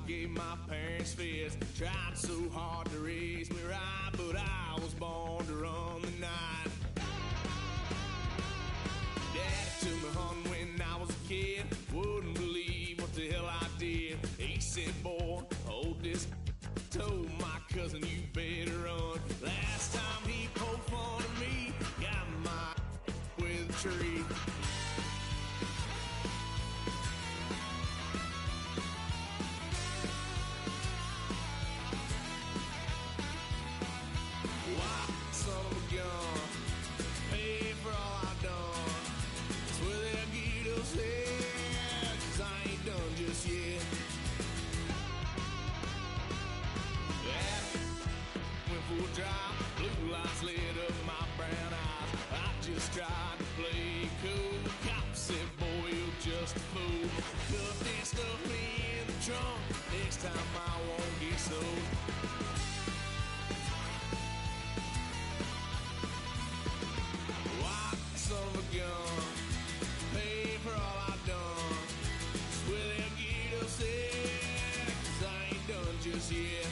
gave my parents fits. Tried so hard to raise me right, but I was born to run the night. Dad took me hunting when I was a kid. Wouldn't believe what the hell I did. He said, boy, hold this. Told my cousin, you better run. Last time he poked fun at me, got my with a tree. Blue lights lit up my brown eyes. I just tried to play cool. Cop said, boy, you're just a fool. Cuffed and stuffed me in the trunk. Next time I won't get sold. White son of a gun, pay for all I've done. Swear they'll get upset, 'cause I ain't done just yet.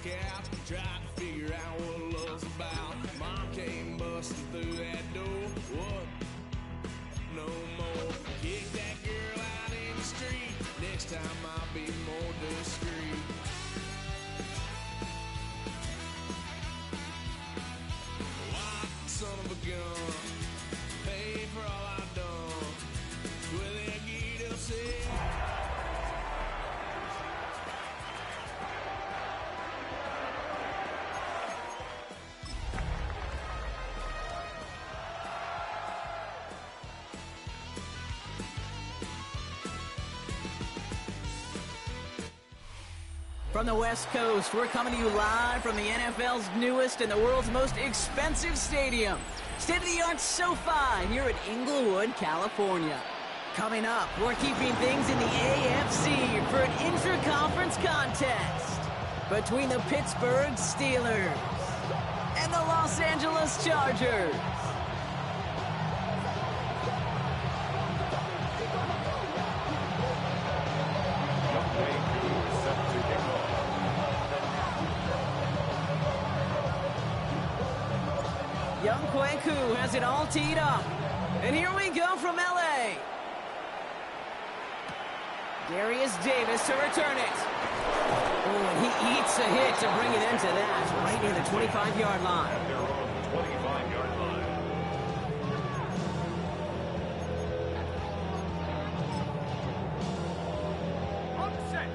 Couch, tried to figure out what love's about. Mom came busting through that door. What? No more. Kick that girl out in the street. Next time I'll be more discreet. White son of a gun, pay for all I've done. Will they get upset? From the West Coast, we're coming to you live from the NFL's newest and the world's most expensive stadium. State-of-the-art SoFi here in Inglewood, California. Coming up, we're keeping things in the AFC for an intra-conference contest between the Pittsburgh Steelers and the Los Angeles Chargers. Young Kwaku has it all teed up. And here we go from L.A. Darius Davis to return it. Oh, and he eats a hit to bring it into that, right near the 25-yard line.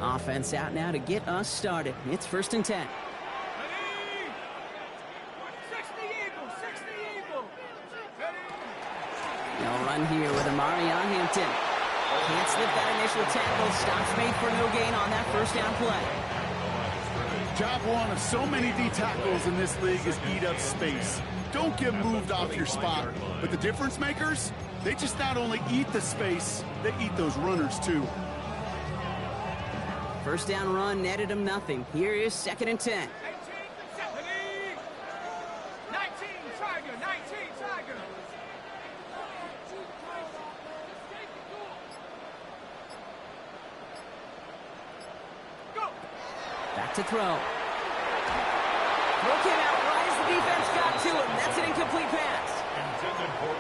Offense out now to get us started. It's 1st and 10. They'll run here with Amarion Hampton. Can't slip that initial tackle. Stops made for no gain on that first down play. Job one of so many D tackles in this league is eat up space. Don't get moved off your spot. But the difference makers, they just not only eat the space, they eat those runners too. First down run netted him nothing. Here is 2nd and 10. Back to throw. Throw came out right as the defense got to him. That's an incomplete pass.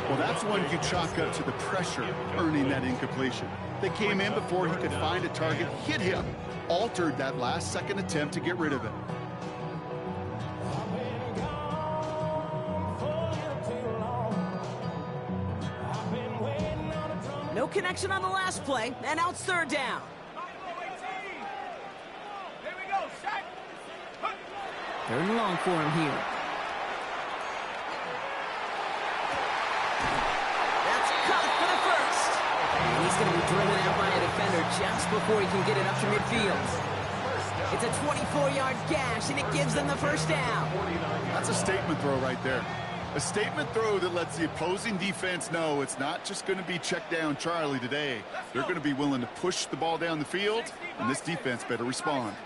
Well, that's one you chalk up to the pressure earning that incompletion. They came in before he could find a target, hit him, altered that last-second attempt to get rid of it. No connection on the last play, and now it's 3rd down. Third and long for him here. That's cut for the first. And he's going to be driven out by a defender just before he can get it up to midfield. It's a 24-yard gash, and it gives them the first down. That's a statement throw right there. A statement throw that lets the opposing defense know it's not just going to be check down Charlie today. They're going to be willing to push the ball down the field, and this defense better respond.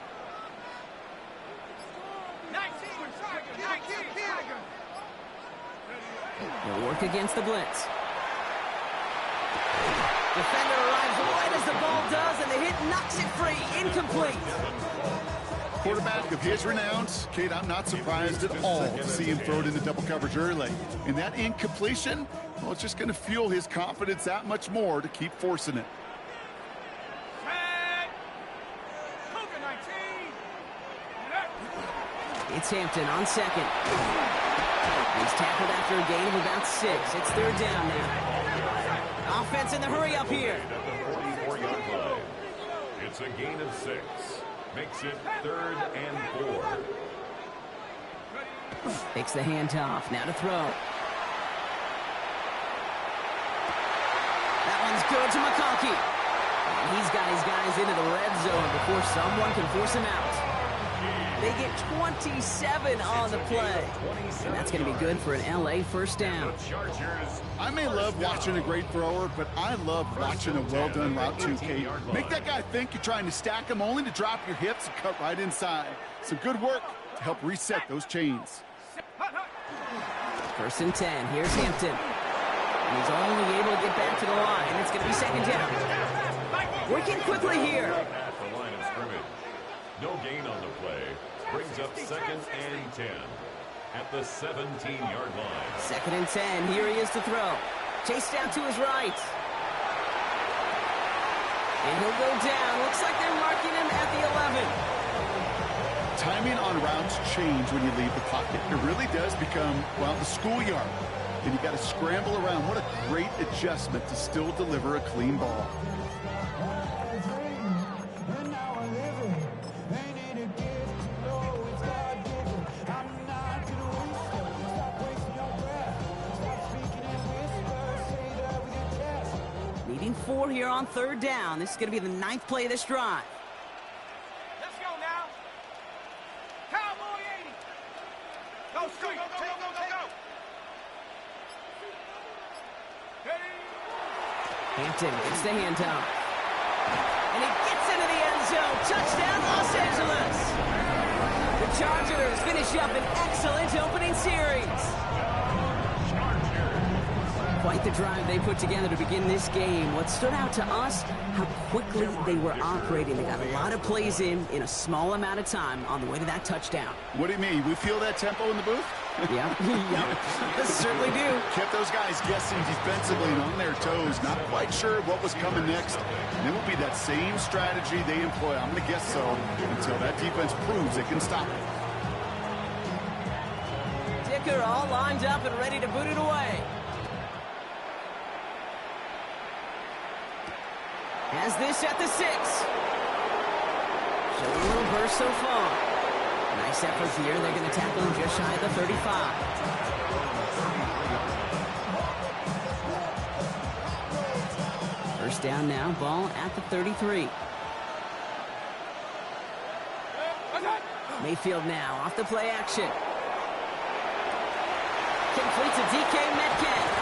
They'll work against the blitz. Defender arrives right as the ball does, and the hit knocks it free. Incomplete. Quarterback of his renowns, Kate, I'm not surprised at all to see him throw it into double coverage early. And that incompletion, well, it's just going to fuel his confidence that much more to keep forcing it. It's Hampton on second. He's tackled after a gain of about 6. It's third down now. Offense in the hurry up here. It's a gain of 6. Makes it 3rd and 4. Takes the handoff. Now to throw. That one's good to McConkey. And he's got his guys into the red zone before someone can force him out. They get 27 on the play. And that's going to be good for an LA first down. I may love watching a great thrower, but I love watching a well-done route too, Kate. Make that guy think you're trying to stack him only to drop your hips and cut right inside. Some good work to help reset those chains. 1st and 10. Here's Hampton. And he's only able to get back to the line. It's going to be 2nd down. Working quickly here. At the line of scrimmage. No gain on the play. Brings up 2nd and 10 at the 17-yard line. 2nd and 10. Here he is to throw. Chase down to his right. And he'll go down. Looks like they're marking him at the 11. Timing on routes change when you leave the pocket. It really does become, well, the schoolyard. And you got to scramble around. What a great adjustment to still deliver a clean ball. Needing 4 here on 3rd down. This is going to be the 9th play of this drive. Let's go now. Cowboy 80. Go, go, go, go, go, go, go. Hampton gets the handoff. And he gets into the end zone. Touchdown, Los Angeles. The Chargers finish up an excellent opening series. Quite the drive they put together to begin this game. What stood out to us, how quickly they were operating. They got a lot of plays in a small amount of time on the way to that touchdown. What do you mean? We feel that tempo in the booth? Yeah, yeah, certainly do. Kept those guys guessing defensively and on their toes, not quite sure what was coming next. And it will be that same strategy they employ, I'm going to guess so, until that defense proves they can stop it. Dicker all lined up and ready to boot it away. Has this at the 6. Showing a little burst so far. Nice effort here. They're going to tackle him just shy of the 35. First down now. Ball at the 33. Mayfield now off the play action. Completes a DK Metcalf.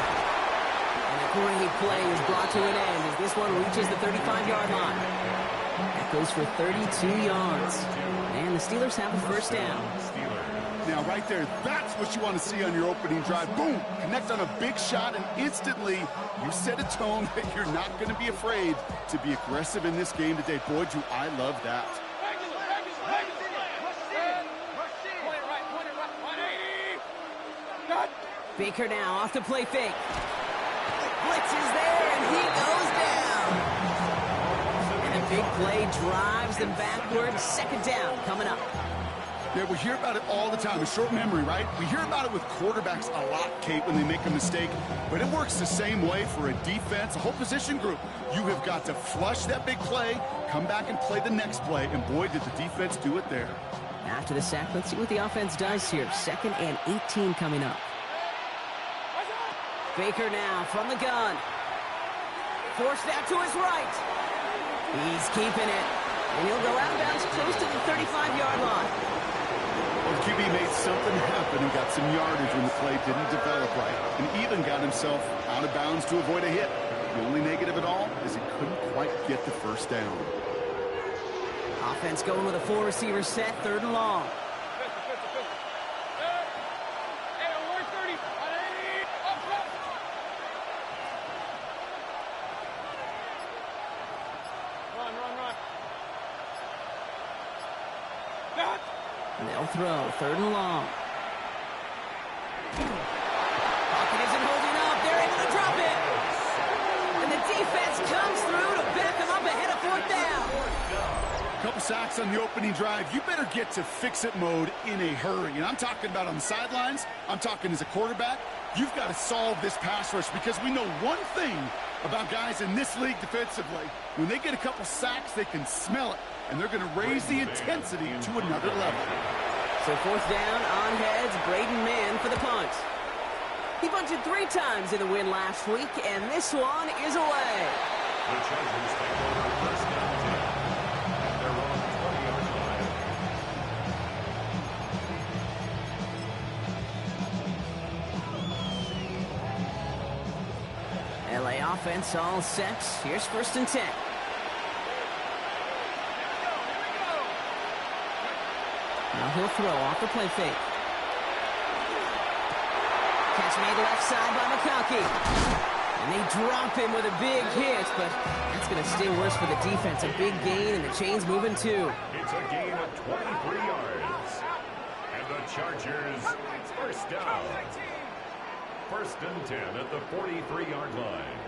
And a great play is brought to an end as this one reaches the 35-yard line. That goes for 32 yards. And the Steelers have a first down. Now, right there, that's what you want to see on your opening drive. Boom! Connect on a big shot, and instantly you set a tone that you're not going to be afraid to be aggressive in this game today. Boy, do I love that. Baker now off the play fake. Blitz is there, and he goes down. And a big play drives them backwards. 2nd down coming up. Yeah, we hear about it all the time. A short memory, right? We hear about it with quarterbacks a lot, Kate, when they make a mistake. But it works the same way for a defense, a whole position group. You have got to flush that big play, come back and play the next play. And boy, did the defense do it there. After the sack, let's see what the offense does here. 2nd and 18 coming up. Baker now from the gun. Forced out to his right. He's keeping it. And he'll go out of bounds close to the 35-yard line. Well, the QB made something happen and got some yardage when the play didn't develop right. And even got himself out of bounds to avoid a hit. The only negative at all is he couldn't quite get the first down. Offense going with a 4-receiver set, 3rd and long. They'll throw. 3rd and long. Pocket isn't holding up. They're able to drop it. And the defense comes through to back them up ahead of 4th down. Couple sacks on the opening drive. You better get to fix-it mode in a hurry. And I'm talking about on the sidelines. I'm talking as a quarterback. You've got to solve this pass rush because we know one thing about guys in this league defensively. When they get a couple sacks, they can smell it. And they're going to raise the intensity to another level. So 4th down, on heads, Braden Mann for the punt. He punted 3 times in the win last week, and this one is away. The Chargers take over 1st down 10 at their own 20-yard line. LA offense all set. Here's 1st and 10. Now he'll throw off the play fake. Catch made left side by McConkey. And they drop him with a big hit, but that's going to stay worse for the defense. A big gain, and the chain's moving too. It's a gain of 23 yards. And the Chargers, 1st down. 1st and 10 at the 43-yard line.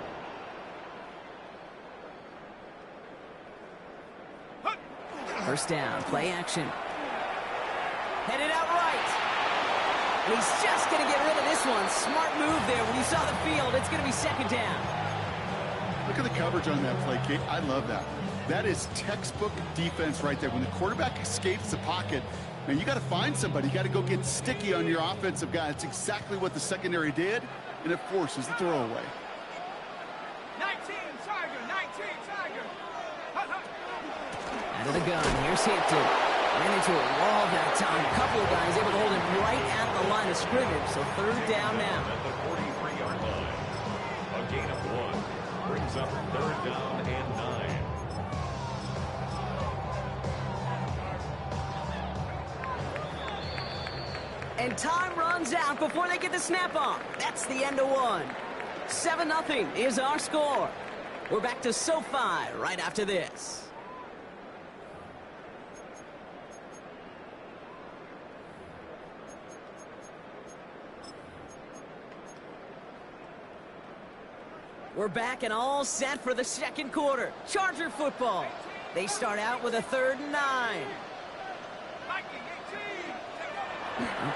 First down, play action. Headed out right. And he's just going to get rid of this one. Smart move there. When you saw the field, it's going to be 2nd down. Look at the coverage on that play, Kate. I love that. That is textbook defense right there. When the quarterback escapes the pocket, man, you got to find somebody. You got to go get sticky on your offensive guy. That's exactly what the secondary did, and it forces the throwaway. 19, Tiger, 19, Tiger. Out of the gun, here's Hampton. Ran into a wall that time. A couple of guys able to hold him right at the line of scrimmage. So 3rd down now. At the 43-yard line. A gain of 1 brings up 3rd down and 9. And time runs out before they get the snap off. That's the end of 1. 7-0 is our score. We're back to SoFi right after this. We're back and all set for the 2nd quarter. Charger football. They start out with a 3rd and 9.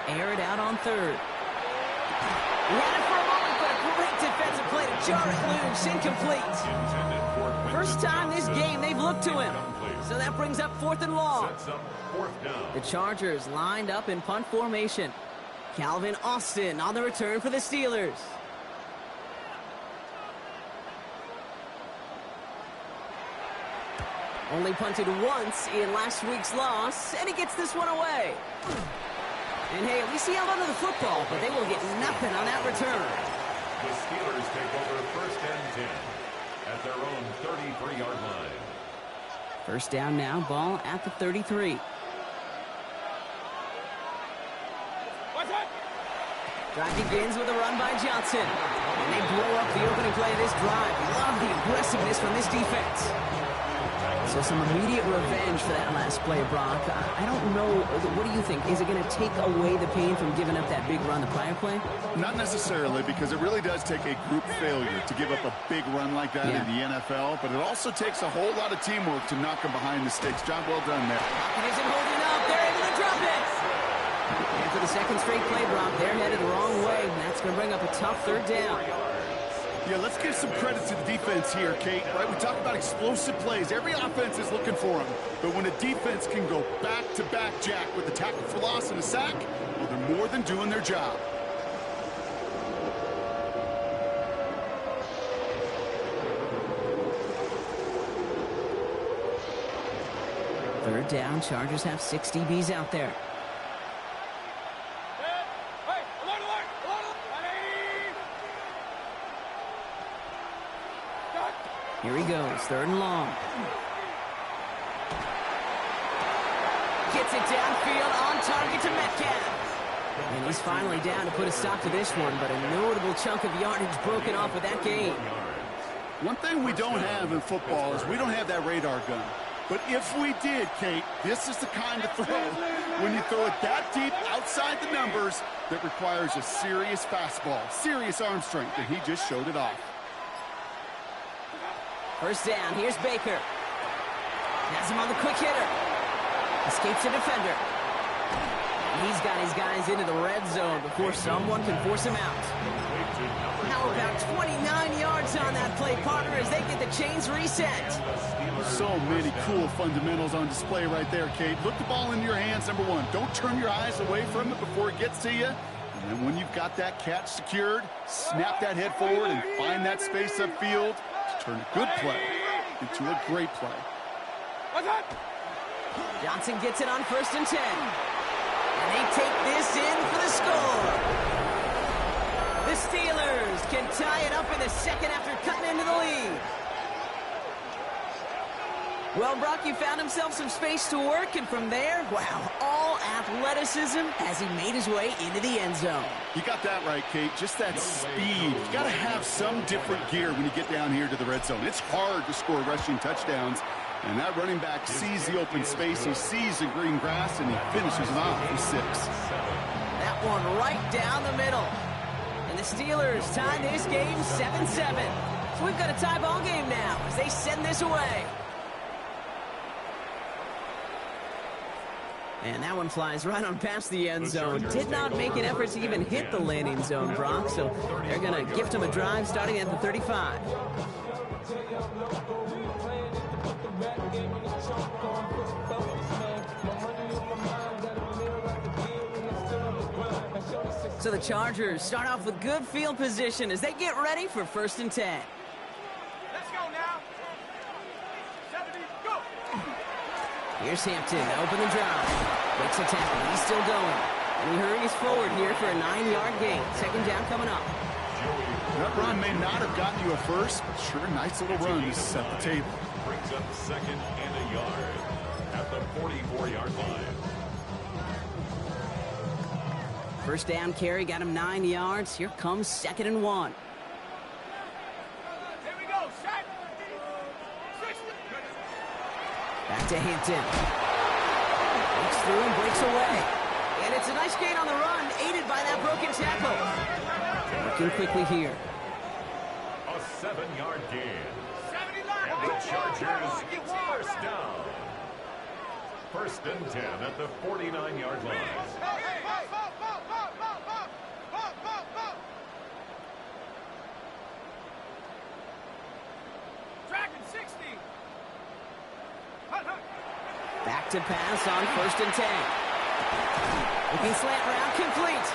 Air it out on 3rd. Ran it for a moment, but a great defensive play to jar it loose. Incomplete. First time this game they've looked to him. So that brings up 4th and long. The Chargers lined up in punt formation. Calvin Austin on the return for the Steelers. Only punted once in last week's loss, and he gets this one away. And hey, at least he held onto the football, but they will get nothing on that return. The Steelers take over 1st and 10 at their own 33-yard line. First down now, ball at the 33. Drive begins with a run by Johnson. And they blow up the opening play of this drive. Love the aggressiveness from this defense. So some immediate revenge for that last play, Brock. I don't know. What do you think? Is it going to take away the pain from giving up that big run the prior play? Not necessarily, because it really does take a group failure to give up a big run like that in the NFL. But it also takes a whole lot of teamwork to knock them behind the sticks. Job well done there. Pocket isn't holding up. They're able to drop it. And for the 2nd straight play, Brock, they're headed the wrong way. And that's going to bring up a tough 3rd down. Yeah, let's give some credit to the defense here, Kate. Right, we talk about explosive plays. Every offense is looking for them. But when a defense can go back-to-back, Jack, with a tackle for loss and a sack, well, they're more than doing their job. Third down, Chargers have 6 DBs out there. Here he goes, 3rd and long. Gets it downfield, on target to Metcalf. And he's finally down to put a stop to this one, but a notable chunk of yardage broken off with that gain. One thing we don't have in football is we don't have that radar gun. But if we did, Kate, this is the kind of throw, when you throw it that deep outside the numbers, that requires a serious fastball, serious arm strength, and he just showed it off. First down, here's Baker. Has him on the quick hitter. Escapes the defender. And he's got his guys into the red zone before someone can force him out. How about 29 yards on that play, partner, as they get the chains reset? So many cool fundamentals on display right there, Kate. Look the ball into your hands, number one. Don't turn your eyes away from it before it gets to you. And then when you've got that catch secured, snap that head forward and find that space upfield to turn a good play into a great play. Johnson gets it on 1st and 10. And they take this in for the score. The Steelers can tie it up in the second after cutting into the lead. Well, Brock, you found himself some space to work, and from there, wow, all athleticism as he made his way into the end zone. You got that right, Kate. Just that speed. You got to have some different gear when you get down here to the red zone. It's hard to score rushing touchdowns, and that running back sees the open space, he sees the green grass, and he finishes it off with 6. That one right down the middle. And the Steelers tie this game 7-7. So we've got a tie ball game now as they send this away. And that one flies right on past the end zone. Did not make an effort to even hit the landing zone, Brock. So they're going to gift him a drive starting at the 35. So the Chargers start off with good field position as they get ready for 1st and 10. Let's go now. 70, go. Here's Hampton to open the drive. Breaks a tackle. He's still going. And he hurries forward here for a 9-yard gain. Second down coming up. That run may not have gotten you a first, but sure, nice little run to set the table. Brings up 2nd and a yard at the 44-yard line. First down carry got him 9 yards. Here comes 2nd and 1. Here we go, set. 60. Back to Hampton. Breaks through and breaks away. And it's a nice gain on the run, aided by that broken tackle. Working quickly here. A 7-yard gain. 70 line. And the Chargers first down. 1st and 10 at the 49-yard line. Dragon 60. Back to pass on 1st and 10. Looking slant route, complete.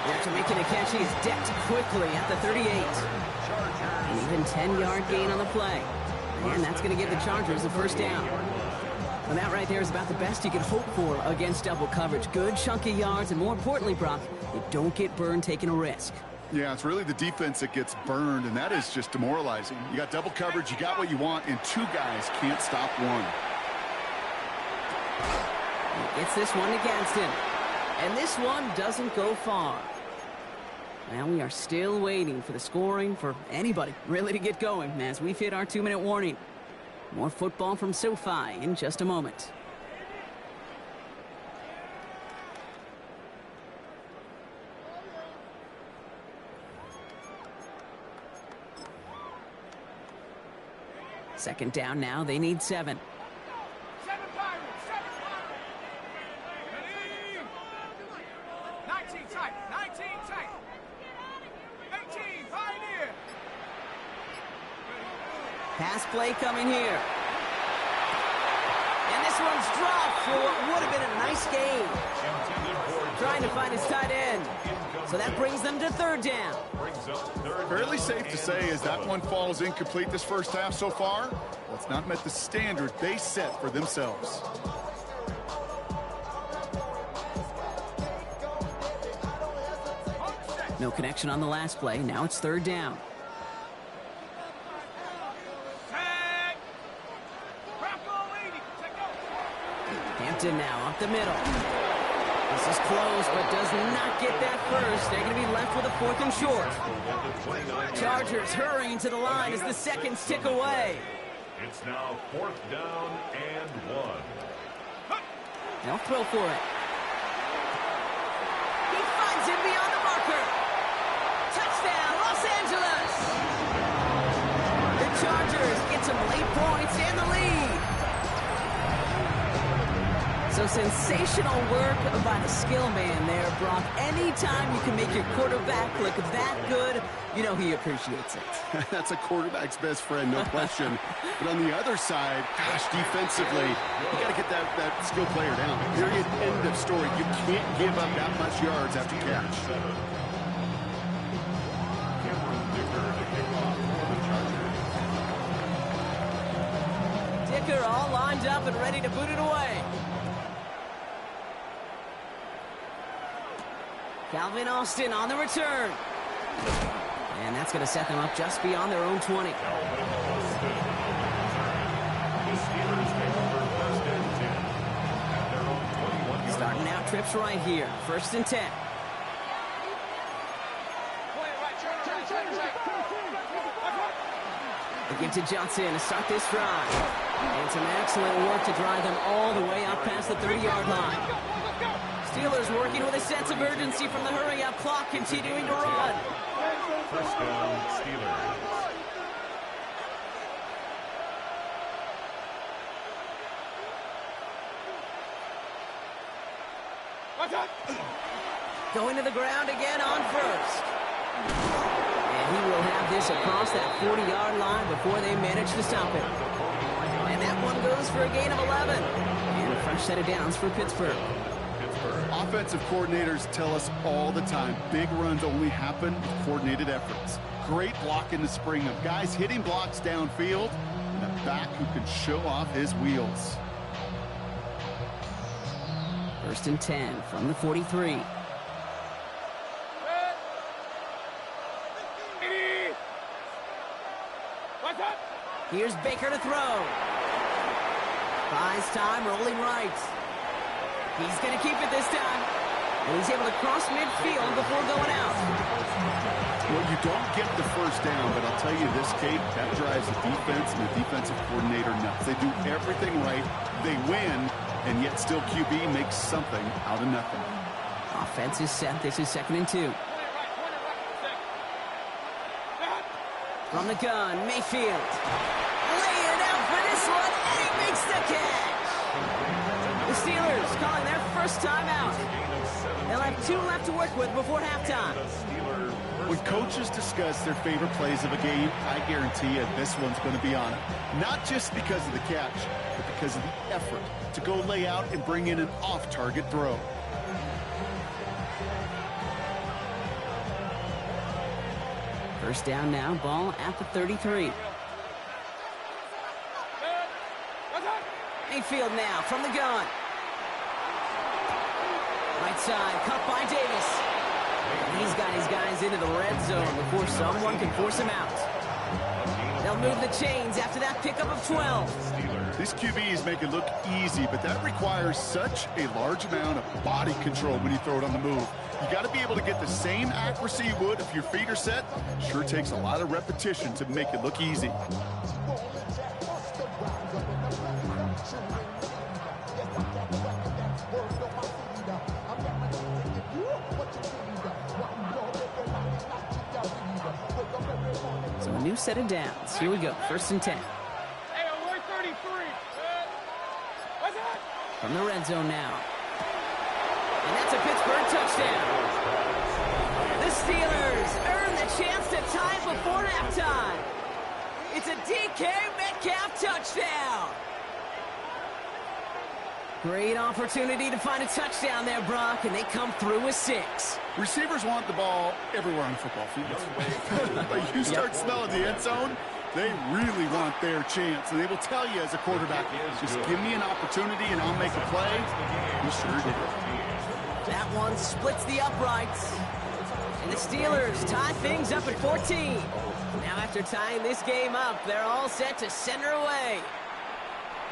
After making a catch, he is decked quickly at the 38. An even 10-yard gain on the play. And that's going to give the Chargers the first down. Well, that right there is about the best you can hope for against double coverage. Good chunky yards, and more importantly, Brock, you don't get burned taking a risk. Yeah, it's really the defense that gets burned, and that is just demoralizing. You got double coverage, you got what you want, and 2 guys can't stop one. He gets this one to Gadsden. And this one doesn't go far. Now we are still waiting for the scoring for anybody really to get going as we've hit our 2-minute warning. More football from SoFi in just a moment. Second down now, they need 7. 7 Pirates, 7 Pirates. 19 tight, 19 tight. 18 Pioneer. Pass play coming here. And this one's dropped for what would have been a nice gain. Trying to find his tight end. So that brings them to 3rd down. Fairly safe to say as that one falls incomplete this first half so far, that's not met the standard they set for themselves. No connection on the last play. Now it's 3rd down. Tag. Bronco 80. Check out. Hampton now up the middle. This is close, but does not get that first. They're going to be left with a 4th and short. Chargers hurrying to the line as the seconds tick away. It's now 4th down and 1. They'll throw for it. He finds him beyond the marker. Touchdown, Los Angeles! The Chargers get some late points and the lead. So sensational work by the skill man there, Brock. Anytime you can make your quarterback look that good, you know he appreciates it. That's a quarterback's best friend, no question. But on the other side, gosh, defensively, you got to get that skill player down. Period, end of story. You can't give up that much yards after catch. Dicker all lined up and ready to boot it away. Calvin Austin on the return. And that's going to set them up just beyond their own 20. Starting out trips right here. 1st and 10. They give to Johnson to start this drive. And some excellent work to drive them all the way up past the 30-yard line. Steelers working with a sense of urgency from the hurry-up clock, continuing to run. 1st down, Steelers. Going to the ground again on 1st. And he will have this across that 40-yard line before they manage to stop him. And that one goes for a gain of 11. And a fresh set of downs for Pittsburgh. Offensive coordinators tell us all the time, big runs only happen with coordinated efforts. Great block in the spring of guys hitting blocks downfield and a back who can show off his wheels. 1st and 10 from the 43. Here's Baker to throw. Buys time, rolling right. He's going to keep it this time. And he's able to cross midfield before going out. Well, you don't get the 1st down, but I'll tell you this, Kate, that drives the defense and the defensive coordinator nuts. They do everything right. They win, and yet still QB makes something out of nothing. Offense is set. This is 2nd and 2. From the gun, Mayfield. Lay it out for this one, and he makes the catch. The Steelers calling their 1st time out. They'll have 2 left to work with before halftime. When coaches discuss their favorite plays of a game, I guarantee you this one's going to be on it. Not just because of the catch, but because of the effort to go lay out and bring in an off-target throw. First down now, ball at the 33. Mayfield now from the gun. Right side, cut by Davis. And he's got his guys into the red zone before someone can force him out. They'll move the chains after that pickup of 12. These QBs make it look easy, but that requires such a large amount of body control when you throw it on the move. You got to be able to get the same accuracy you would if your feet are set. Sure takes a lot of repetition to make it look easy. So a new set of downs. Here we go. 1st and 10. From the red zone now. And that's a Pittsburgh touchdown. The Steelers earn the chance to tie before halftime. It's a DK Metcalf touchdown. Great opportunity to find a touchdown there, Brock, and they come through with 6. Receivers want the ball everywhere on the football field. But you start smelling the end zone, they really want their chance. And they will tell you as a quarterback, just give me an opportunity and I'll make a play. He sure did. That one splits the uprights. And the Steelers tie things up at 14. Now after tying this game up, they're all set to send her away.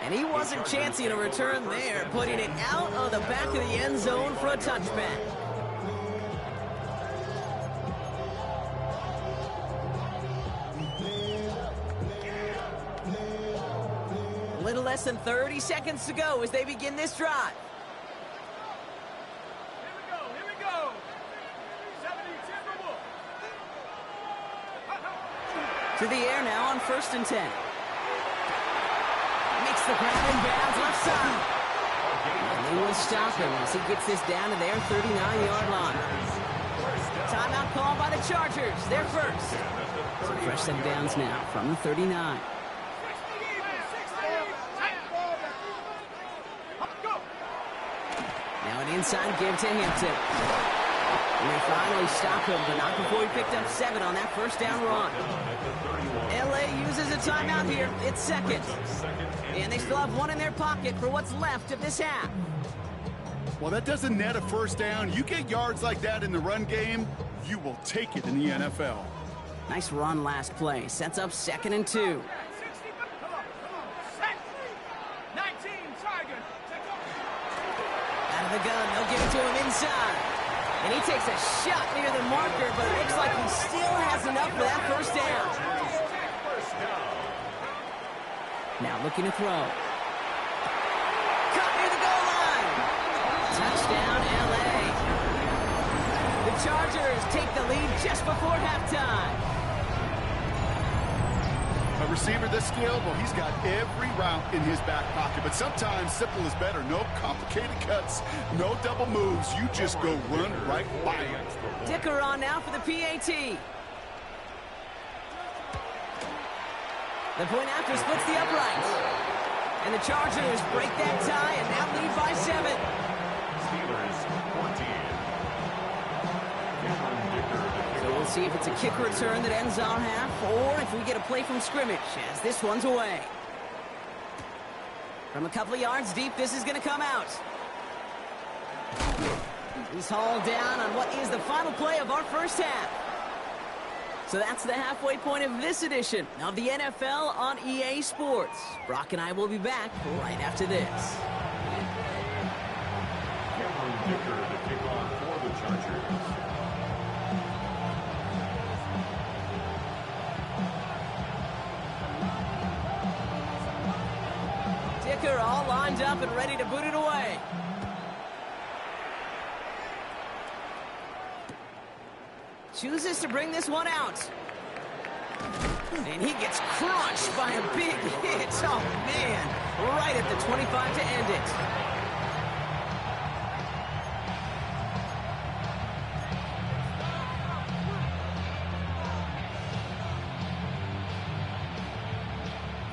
And he wasn't chancing a return there, putting it out of the back of the end zone for a touchback. little less than 30 seconds to go as they begin this drive. Here we go. 70 Timberwolves. To the air now on 1st and 10. Makes the grab and bounds left side. And they will stop him as he gets this down to their 39-yard line. Timeout called by the Chargers. They're first. So fresh set of downs now from the 39. Now an inside give to Hampton. And they finally stop him, but not before he picked up 7 on that first down run. LA uses a timeout here. It's second. And they still have 1 in their pocket for what's left of this half. Well, that doesn't net a first down. You get yards like that in the run game, you will take it in the NFL. Nice run last play. Sets up 2nd and 2. 19 Tiger. Out of the gun, they'll give it to him inside. And he takes a shot near the marker, but it looks like he still has enough for that first down. Now looking to throw. Caught near the goal line. Touchdown, LA. The Chargers take the lead just before halftime. A receiver this skilled, well, he's got every route in his back pocket, but sometimes simple is better. No complicated cuts, no double moves. You just go run right by him. Dicker on now for the PAT. The point after splits the uprights. And the Chargers break that tie and now lead by 7. Steelers 14. So we'll see if it's a kick return that ends our half or if we get a play from scrimmage as this one's away. From a couple of yards deep, this is going to come out. He's hauled down on what is the final play of our first half. So that's the halfway point of this edition of the NFL on EA Sports. Brock and I will be back right after this. Cameron Dicker to kick off for the Chargers. Dicker all lined up and ready to boot it away. Chooses to bring this one out. And he gets crushed by a big hit. Oh, man. Right at the 25 to end it.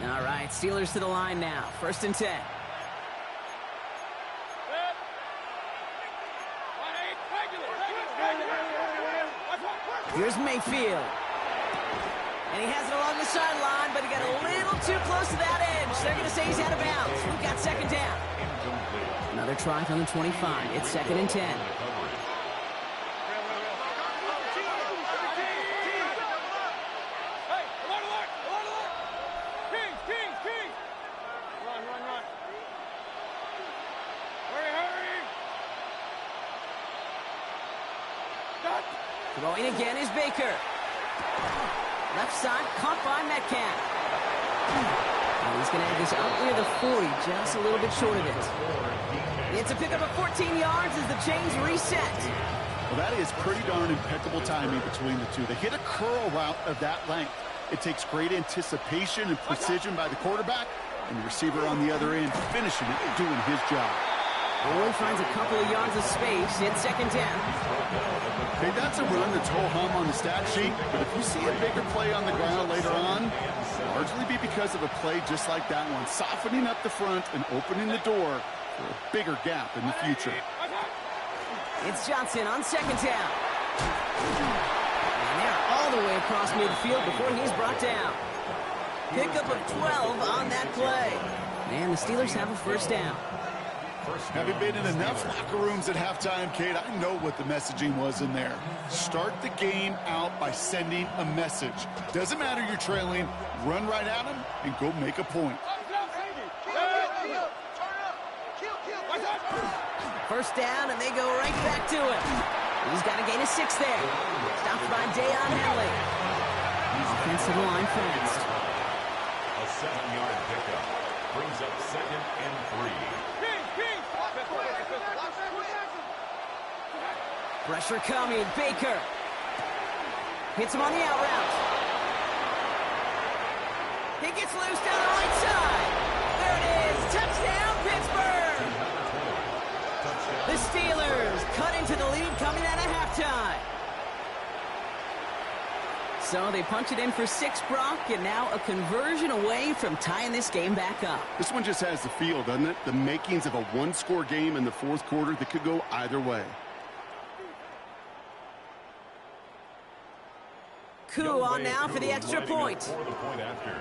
All right, Steelers to the line now. 1st and 10. Here's Mayfield. And he has it along the sideline, but he got a little too close to that edge. They're going to say he's out of bounds. We've got 2nd down. Another try from the 25. It's 2nd and 10. Throwing again is Baker. Left side, caught by Metcalf. And he's going to have this up near the 40, just a little bit short of it. It's a pickup of 14 yards as the chains reset. Well, that is pretty darn impeccable timing between the two. They hit a curl route of that length. It takes great anticipation and precision by the quarterback, and the receiver on the other end finishing it and doing his job. Boyd finds a couple of yards of space in 2nd down. Hey, that's a run that's ho-hum on the stat sheet, but if you see a bigger play on the ground later on, it'll largely be because of a play just like that one, softening up the front and opening the door for a bigger gap in the future. It's Johnson on 2nd down. And they're all the way across midfield before he's brought down. Pickup of 12 on that play. And the Steelers have a 1st down. Having been in enough locker rooms at halftime, Kate, I know what the messaging was in there. Start the game out by sending a message. Doesn't matter you're trailing, run right at them and go make a point. 1st down, and they go right back to him. He's got a gain of 6 there. Stopped by Deion Henley. Offensive line fast. A 7-yard pickup. brings up 2nd and 3. Pressure coming. Baker hits him on the out route. He gets loose down the right side. There it is. Touchdown, Pittsburgh. The Steelers cut into the lead coming out of halftime. So they punch it in for 6, Brock, and now a conversion away from tying this game back up. This one just has the feel, doesn't it? The makings of a one-score game in the fourth quarter that could go either way. Koo on now for the extra point. For the point after.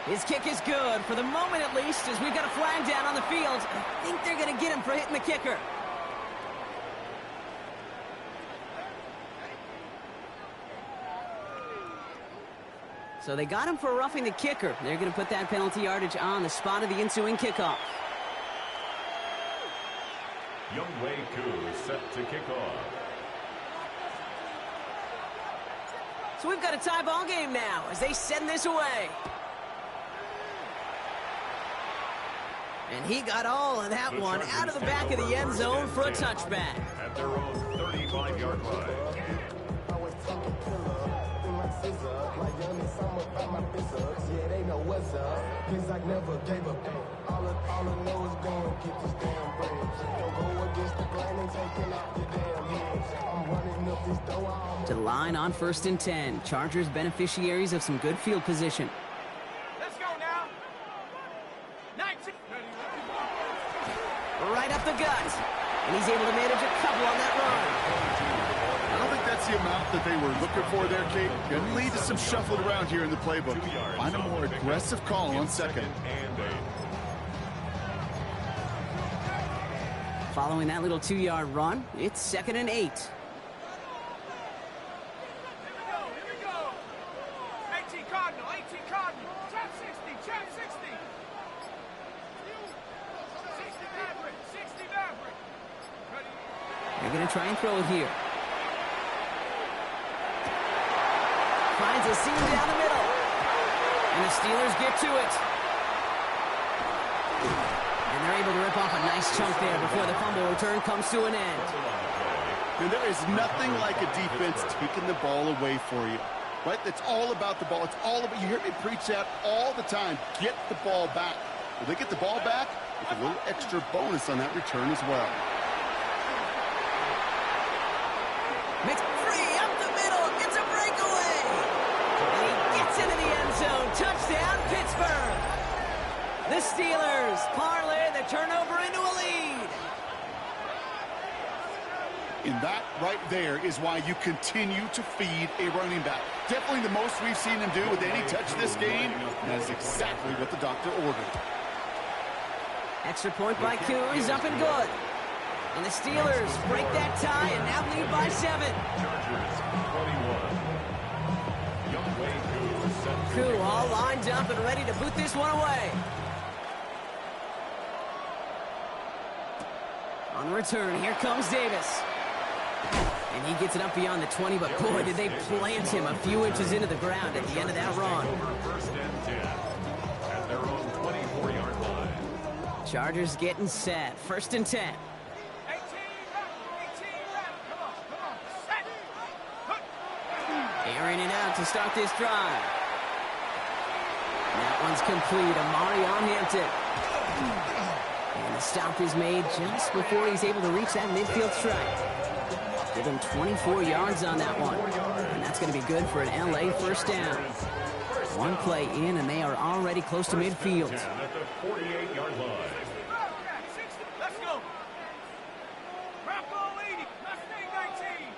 His kick is good, for the moment at least, as we've got a flag down on the field. I think they're going to get him for hitting the kicker. So they got him for roughing the kicker. They're going to put that penalty yardage on the spot of the ensuing kickoff. Younghoe Koo is set to kick off. So we've got a tie ball game now as they send this away. And he got all of that one out of the back of the end zone for a touchback. At their own 35-yard line. To the line on 1st and 10. Chargers beneficiaries of some good field position. Let's go now. 19. Right up the gut. And he's able to manage a couple on that run. I don't think that's the amount that they were looking for there, Kate. Going to lead to some shuffling around here in the playbook. Find a more aggressive call on 2nd. Following that little 2-yard run, it's 2nd and 8. Here we go. 18 Cardinal, 18 Cardinal. Trap 60, trap 60. 60 Maverick, 60 Maverick. Ready? They're going to try and throw it here. Finds a seam down the middle. And the Steelers get to it. And they're able to rip off a nice chunk there before the fumble return comes to an end. And there is nothing like a defense taking the ball away for you. Right? It's all about the ball. It's all about, you hear me preach that all the time. Get the ball back. Will they get the ball back? With a little extra bonus on that return as well. Makes free up the middle. Gets a breakaway. And he gets into the end zone. Touchdown, Pittsburgh. The Steelers parlay the turnover into a lead. And that right there is why you continue to feed a running back. Definitely the most we've seen him do with any touch this game. And that is exactly what the doctor ordered. Extra point by Koo is up and good. And the Steelers break that tie and now lead by 7. Chargers 21. Younghoe Koo set to Koo all lined up and ready to boot this one away. On the return, here comes Davis. And he gets it up beyond the 20, but boy, did they plant him a few inches into the ground at the end of that run. First and 10 at their own 24-yard line. Chargers getting set. 1st and 10. 18 left, 18 left. Come on, set. Airing it out to start this drive. That one's complete. Amari on Hampton. And the stop is made just before he's able to reach that midfield strike. Give him 24 yards on that one. And that's going to be good for an LA first down. One play in, and they are already close to midfield. At the 48-yard line. 60. Let's go. Wrap ball 80. Let's stay 19.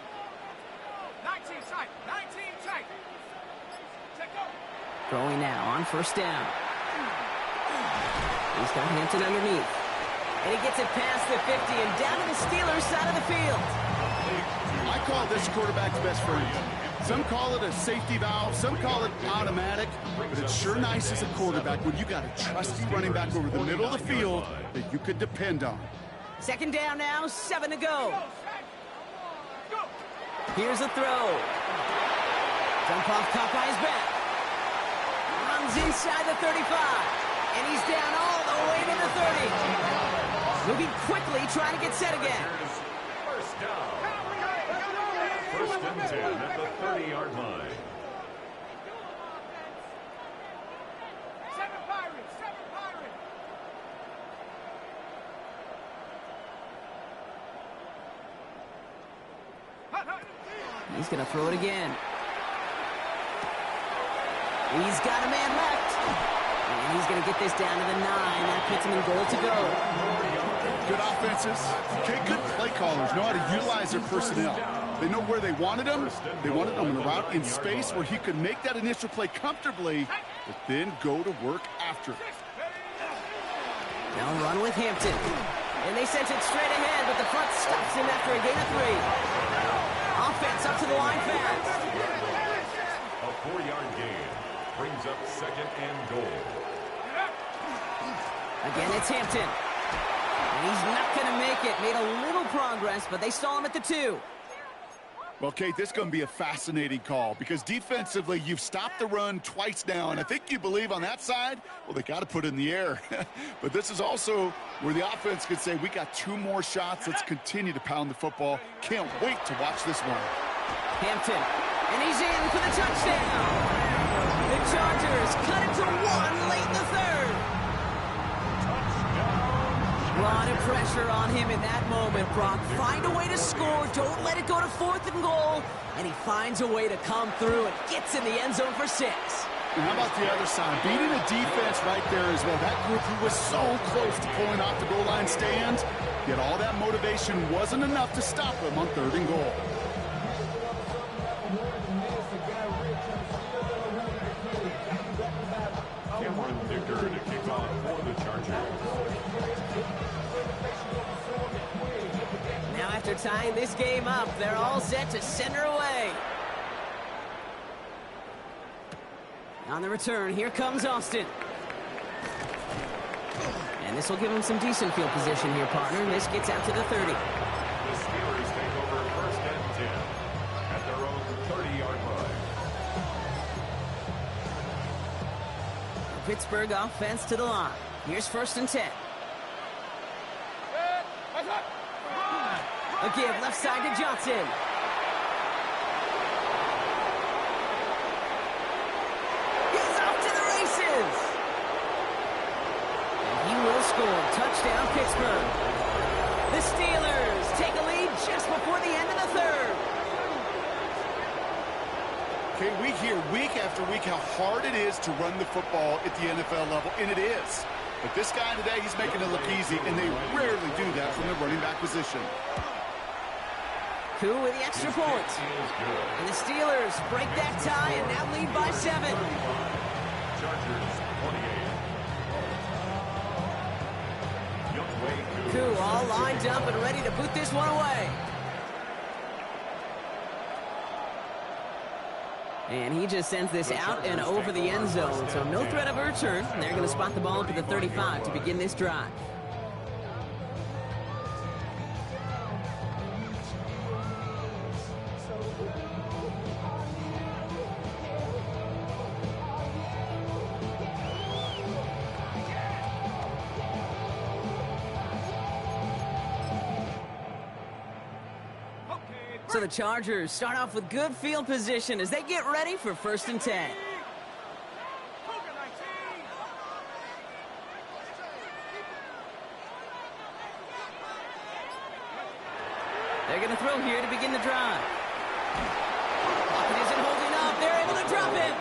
19 tight. 19 tight. Check go. Throwing now on 1st down. He's got Hampton underneath. And he gets it past the 50 and down to the Steelers side of the field. I call this quarterback's best friend. Some call it a safety valve, some call it automatic, but it's sure nice as a quarterback when you got a trusty running back over the middle of the field that you could depend on. 2nd down now, 7 to go. Go. Here's a throw. Dump off caught by his back. Runs inside the 35. And he's down all the way to the 30. Moving quickly, trying to get set again. First down. First and 10 at the 30-yard line. Seven Pirates! Seven Pirates! He's going to throw it again. He's got a man left. And he's going to get this down to the 9. That puts him in goal to go. Good offenses. Okay, good play callers know how to utilize their personnel. They know where they wanted him. They wanted him in a route in space where he could make that initial play comfortably, but then go to work after it. Now run with Hampton. And they sent it straight ahead, but the front stops him after a gain of 3. Offense up to the line fast. A 4-yard gain brings up second and goal. Again, it's Hampton. And he's not going to make it. Made a little progress, but they stall him at the 2. Well, Kate, this is going to be a fascinating call because defensively, you've stopped the run twice now, and I think you believe on that side, well, they got to put it in the air. But this is also where the offense could say, we got 2 more shots. Let's continue to pound the football. Can't wait to watch this one. Hampton, and he's in for the touchdown. The Chargers cut it to 1 late in the 3rd. A lot of pressure on him in that moment, Brock. Find a way to score. Don't let it go to 4th and goal. And he finds a way to come through and gets in the end zone for 6. And how about the other side? Beating a defense right there as well. That group who was so close to pulling off the goal line stand, yet all that motivation wasn't enough to stop him on 3rd and goal. Cameron Dicker to kick off for the Chargers. Now after tying this game up, they're all set to send her away. On the return, here comes Austin. And this will give him some decent field position here, partner. This gets out to the 30. The Steelers take over first and 10 at their own 30-yard line. Pittsburgh offense to the line. Here's first and 10. A give left side to Johnson. He's off to the races. And he will score. Touchdown, Pittsburgh. The Steelers take a lead just before the end of the 3rd. Okay, we hear week after week how hard it is to run the football at the NFL level, and it is. But this guy today, he's making it look easy, and they rarely do that from the running back position. Koo with the extra point. And the Steelers break that tie and now lead by 7. Chargers 28. Koo all lined up and ready to put this one away. And he just sends this out and over the end zone, so no threat of a return. They're going to spot the ball up at the 35 to begin this drive. So the Chargers start off with good field position as they get ready for first and 10. They're going to throw here to begin the drive. Pocket isn't holding up. They're able to drop it.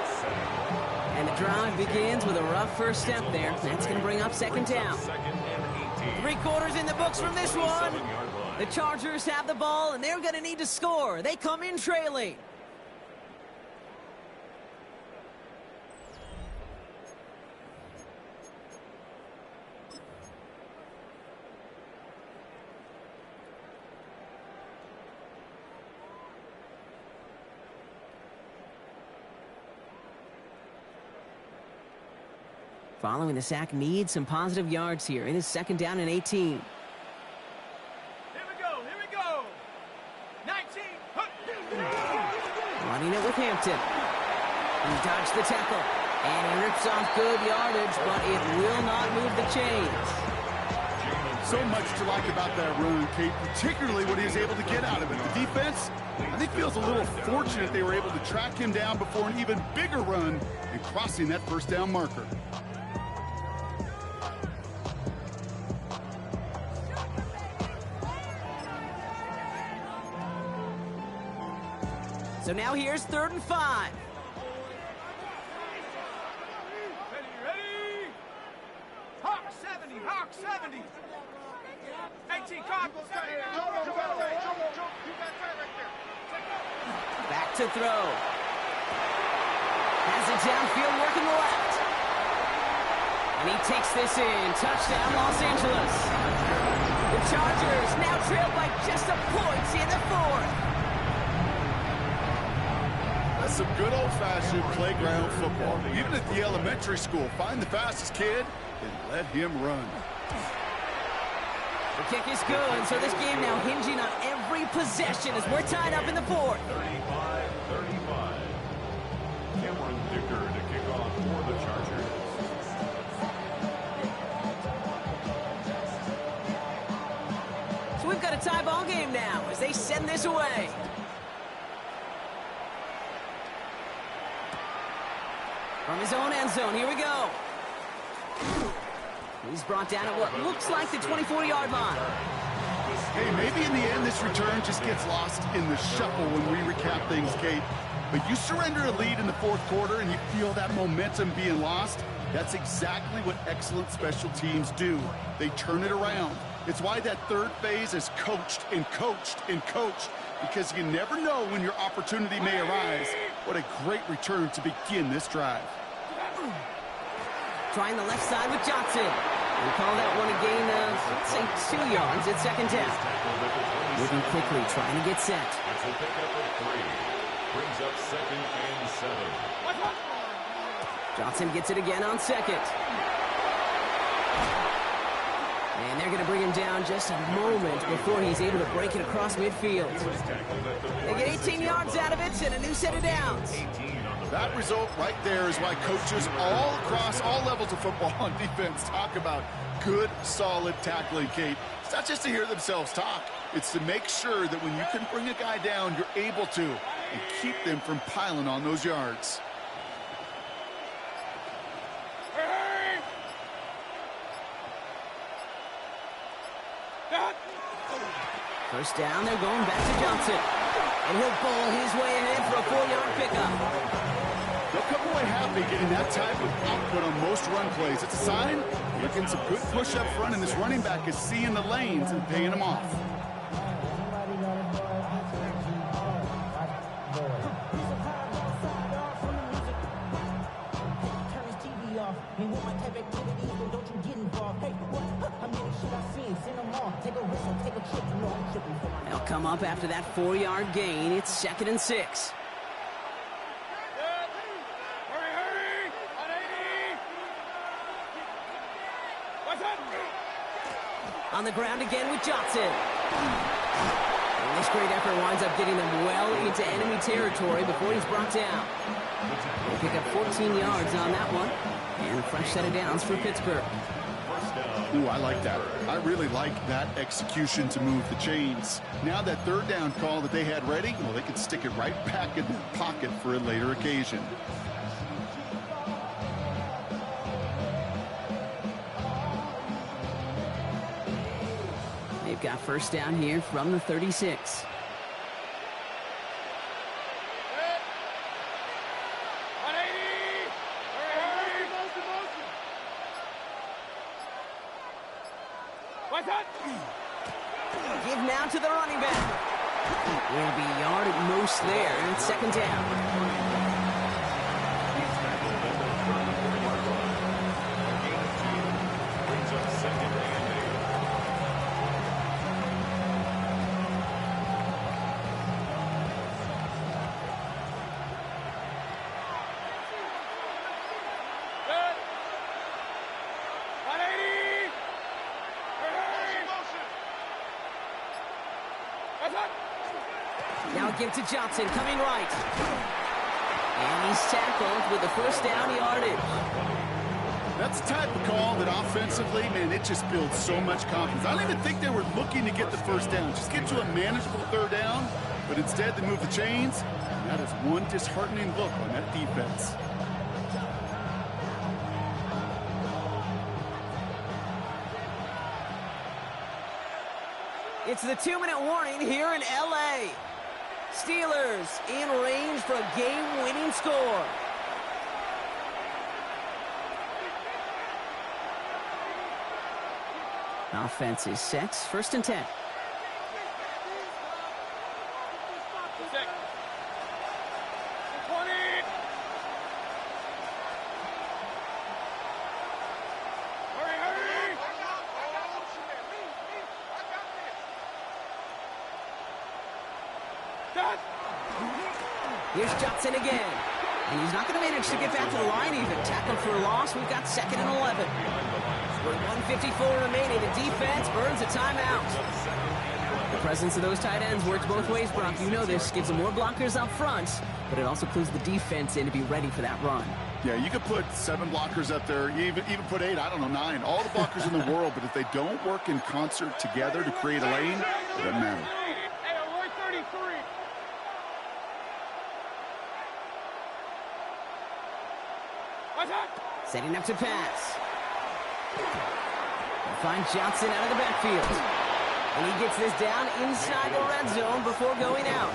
And the drive begins with a rough first step there. That's going to bring up second down. 3 quarters in the books from this one. The Chargers have the ball, and they're going to need to score. They come in trailing. Following the sack needs some positive yards here. It is second down and 18. Here we go. 19. Running it with Hampton. He dodged the tackle, and he rips off good yardage, but it will not move the chains. So much to like about that run, Kate, particularly what he was able to get out of it. The defense, I think, feels a little fortunate they were able to track him down before an even bigger run and crossing that first down marker. So now here's 3rd and 5. Ready? Hawk 70, Hawk 70. 18 Cardinals. Back to throw. Has it downfield working left. And he takes this in. Touchdown, Los Angeles. The Chargers now trail by just a point in the 4th. That's some good old-fashioned playground football. Even at the elementary school, find the fastest kid and let him run. The kick is good, so this game now hinging on every possession as we're tied up in the 4th. 35-35. Cameron Dicker to kick off for the Chargers. So we've got a tie ball game now as they send this away. From his own end zone, here we go. He's brought down at what looks like the 24-yard line. Hey, maybe in the end this return just gets lost in the shuffle when we recap things, Kate. But you surrender a lead in the 4th quarter and you feel that momentum being lost. That's exactly what excellent special teams do. They turn it around. It's why that 3rd phase is coached and coached and coached, because you never know when your opportunity may arise. What a great return to begin this drive. Trying the left side with Johnson. We call that one a gain of, let's say, 2 yards at 2nd down. Moving quickly, trying to get set. It's a pickup of 3. Brings up 2nd and 7. Johnson gets it again on 2nd. And they're going to bring him down just a moment before he's able to break it across midfield. They get 18 yards out of it and a new set of downs. That result right there is why coaches all across all levels of football on defense talk about good, solid tackling, Kate. It's not just to hear themselves talk. It's to make sure that when you can bring a guy down, you're able to, and keep them from piling on those yards. First down, they're going back to Johnson. And he'll bowl his way ahead for a 4-yard pickup. They'll come away happy getting that type of output on most run plays. It's a sign you're getting some good push up front, and this running back is seeing the lanes and paying them off. They'll come up after that 4-yard gain. It's 2nd and 6. Hurry! 180! On the ground again with Johnson. And this great effort winds up getting them well into enemy territory before he's brought down. They pick up 14 yards on that one. And a fresh set of downs for Pittsburgh. Ooh, I like that. I really like that execution to move the chains. Now that 3rd down call that they had ready, well, they can stick it right back in their pocket for a later occasion. They've got first down here from the 36. Give now to the running back. Will be a yard at most there, and it's 2nd down. Now give to Johnson, coming right. And he's tackled with the first down yardage. That's the type of call that offensively, man, it just builds so much confidence. I don't even think they were looking to get the first down. Just get to a manageable third down, but instead they move the chains. And that is one disheartening look on that defense. It's the 2-minute warning here in L.A. Steelers in range for a game-winning score. Offense is set. 1st and 10. Here's Johnson again. And he's not going to manage to get back to the line even. Tackled for a loss. We've got 2nd and 11. With 1:54 remaining, the defense burns a timeout. The presence of those tight ends works both ways, Brock. You know this. Gives them more blockers up front, but it also clues the defense in to be ready for that run. Yeah, you could put 7 blockers up there, even put 8, I don't know, 9. All the blockers in the world, but if they don't work in concert together to create a lane, it doesn't matter. Setting up to pass. Finds Johnson out of the backfield. And he gets this down inside the red zone before going out.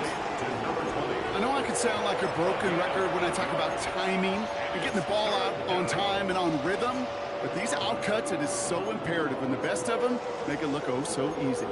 I know I could sound like a broken record when I talk about timing and getting the ball out on time and on rhythm, but these outcuts, it is so imperative, and the best of them make it look oh so easy.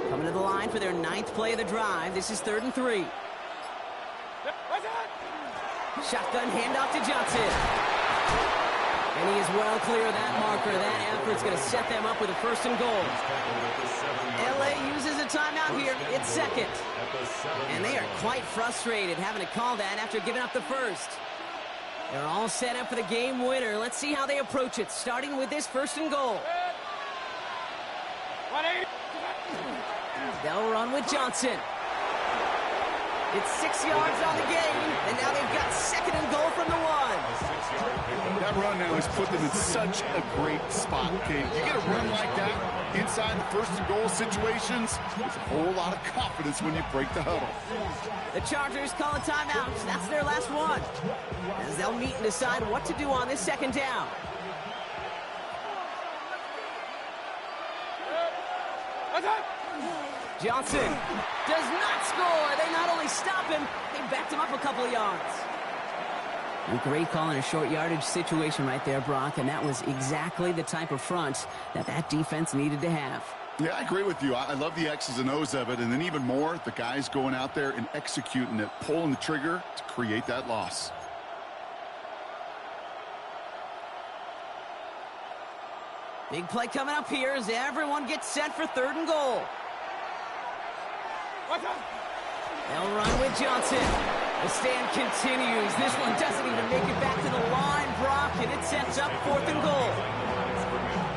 Coming to the line for their 9th play of the drive. This is 3rd and 3. Shotgun handoff to Johnson. And he is well clear of that marker. That effort's going to set them up with a 1st and goal. LA uses a timeout here. It's 2nd. And they are quite frustrated having to call that after giving up the 1st. They're all set up for the game winner. Let's see how they approach it, starting with this 1st and goal. They'll run with Johnson. It's 6 yards on the game, and now they've got 2nd and goal from the 1. That run now has put them in such a great spot, okay? You get a run like that inside the 1st and goal situations, there's a whole lot of confidence when you break the huddle. The Chargers call a timeout. That's their last one, as they'll meet and decide what to do on this 2nd down. Johnson does not score. They not only stop him, they backed him up a couple of yards. A great call in a short yardage situation right there, Brock, and that was exactly the type of front that defense needed to have. Yeah, I agree with you. I love the X's and O's of it, and then even more, the guys going out there and executing it, pulling the trigger to create that loss. Big play coming up here as everyone gets set for 3rd and goal. They'll run with Johnson. The stand continues. This one doesn't even make it back to the line, Brock, and it sets up 4th and goal.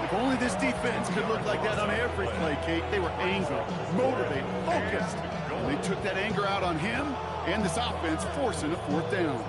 If only this defense could look like that on every play, Kate. They were angry, motivated, focused. And they took that anger out on him and this offense, forcing a 4th down.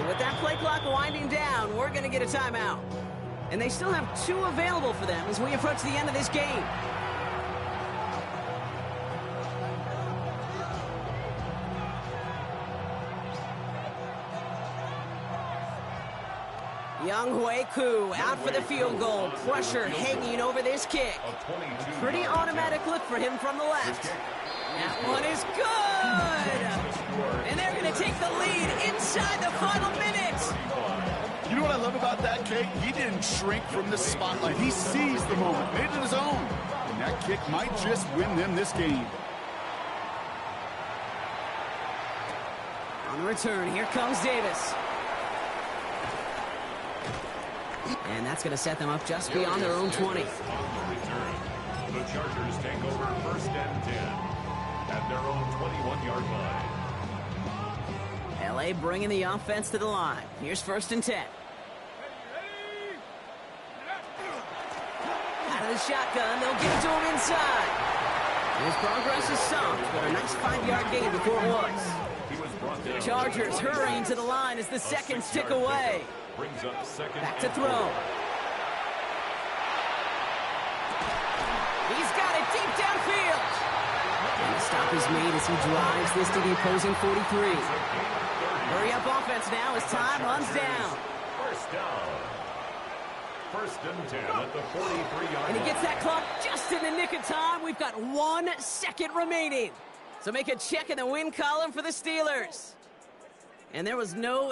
With that play clock winding down, we're going to get a timeout. And they still have 2 available for them as we approach the end of this game. Younghoe Koo out for the field goal. Pressure hanging over this kick. Pretty automatic look for him from the left. That one is good! take the lead inside the final minute. You know what I love about that kick? He didn't shrink from the spotlight. He seized the moment, made it his own. And that kick might just win them this game. On the return, here comes Davis. And that's going to set them up just beyond their own 20. On the return, the Chargers take over 1st and 10 at their own 21-yard line. LA bringing the offense to the line. Here's 1st and 10. Out of the shotgun, they'll give it to him inside. His progress is soft, but a nice 5-yard gain before it was. The Chargers hurrying to the line as the seconds tick away. Brings up 2nd. Back to throw. He's got it deep downfield. And the stop is made as he drives this to the opposing 43. Hurry up offense now as time runs down. 1st down. 1st and 10 at the 43-yard And he gets that clock just in the nick of time. We've got 1 second remaining. So make a check in the win column for the Steelers. And there was no